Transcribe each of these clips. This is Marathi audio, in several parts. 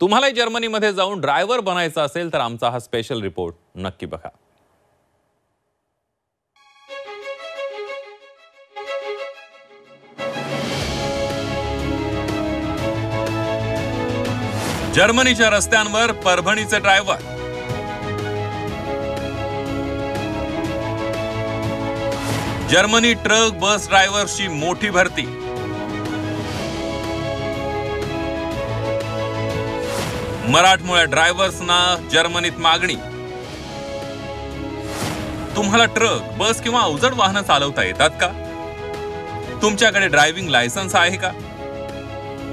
तुम्हालाही जर्मनीमध्ये जाऊन ड्रायव्हर बनायचं असेल तर आमचा हा स्पेशल रिपोर्ट नक्की बघा। जर्मनीच्या रस्त्यांवर परभणीचे ड्रायव्हर। जर्मनी ट्रक बस ड्रायव्हर्सची मोठी भरती। मराठमोळ्या ड्रायव्हर्सना जर्मनीत मागणी। तुम्हाला ट्रक बस किंवा अवजड वाहनं चालवता येतात का? तुमच्याकडे ड्रायव्हिंग लायसन्स आहे का?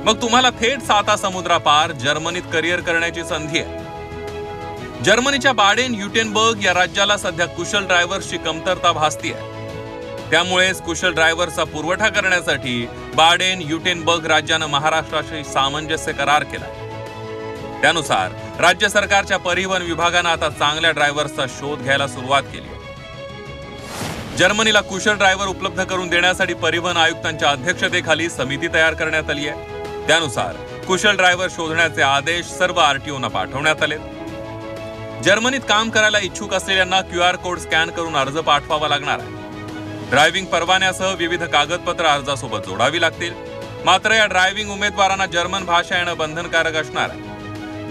मग तुम्हाला थेट साता समुद्रापार जर्मनीत करिअर करण्याची संधी आहे। जर्मनीच्या बाडेन युटेनबर्ग या राज्याला सध्या कुशल ड्रायव्हर्सची कमतरता भासतीये। त्यामुळेच कुशल ड्रायव्हर्सचा पुरवठा करण्यासाठी बाडेन युटेनबर्ग राज्यानं महाराष्ट्राशी सामंजस्य करार केला। त्यानुसार राज्य सरकारच्या परिवहन विभागानं आता चांगल्या ड्रायव्हर्सचा शोध घ्यायला सुरुवात केली आहे। जर्मनीला कुशल ड्रायव्हर उपलब्ध करून देण्यासाठी परिवहन आयुक्तांच्या अध्यक्षतेखाली समिती तयार करण्यात आली आहे। त्यानुसार कुशल ड्रायव्हर शोधण्याचे आदेश सर्व आरटीओना पाठवण्यात आले। जर्मनीत काम करायला इच्छुक असलेल्यांना QR कोड स्कॅन करून अर्ज पाठवावा लागणार आहे। ड्रायव्हिंग परवान्यासह विविध कागदपत्र अर्जासोबत जोडावी लागतील। मात्र या ड्रायव्हिंग उमेदवारांना जर्मन भाषा येणं बंधनकारक असणार आहे।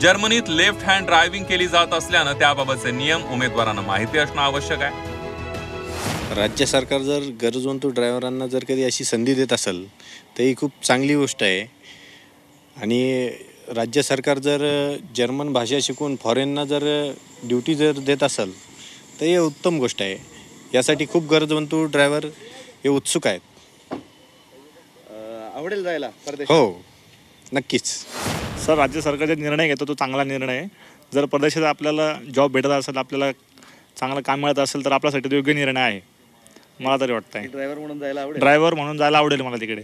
जर्मनीत लेफ्ट हँड ड्रायव्हिंग केली जात असल्यानं त्याबाबतचे नियम उमेदवारांना माहिती असणं आवश्यक आहे। राज्य सरकार जर गरजवंत ड्रायव्हरांना जर कधी अशी संधी देत असेल तर ही खूप चांगली गोष्ट आहे। आणि राज्य सरकार जर जर्मन भाषा शिकून फॉरेनना जर ड्युटी जर देत असेल तर ही उत्तम गोष्ट आहे। यासाठी खूप गरजवंत ड्रायव्हर हे उत्सुक आहेत। आवडेल जायला परदेशात? हो, नक्कीच सर। राज्य सरकारचा निर्णय घेतो तो चांगला निर्णय आहे। जर परदेशात आपल्याला जॉब भेटत असेल, आपल्याला चांगलं काम मिळत असेल तर आपल्यासाठी तो योग्य निर्णय आहे, मला तरी वाटतंय। ड्रायव्हर म्हणून जायला आवडेल? ड्रायव्हर म्हणून जायला आवडेल मला तिकडे।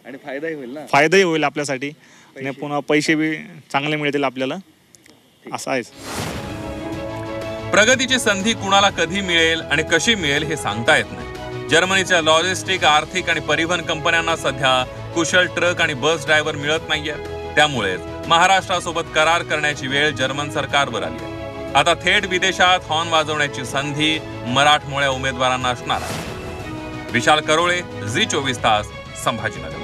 आणि फायदाही होईल ना? फायदाही होईल आपल्यासाठी आणि पुन्हा पैसे बी चांगले मिळतील आपल्याला, असं आहे। प्रगतीची संधी कुणाला कधी मिळेल आणि कशी मिळेल हे सांगता येत नाही। जर्मनीच्या लॉजिस्टिक, आर्थिक आणि परिवहन कंपन्यांना सध्या कुशल ट्रक आणि बस ड्रायव्हर मिळत नाहीये। त्यामुळे महाराष्ट्रासोबत करार करण्याची वेळ जर्मन सरकारवर आली आहे। आता थेट विदेशात हॉर्न वाजवण्याची संधी मराठमोळ्या उमेदवारांना असणार आहे। विशाल करोळे, झी 24 तास, संभाजीनगर।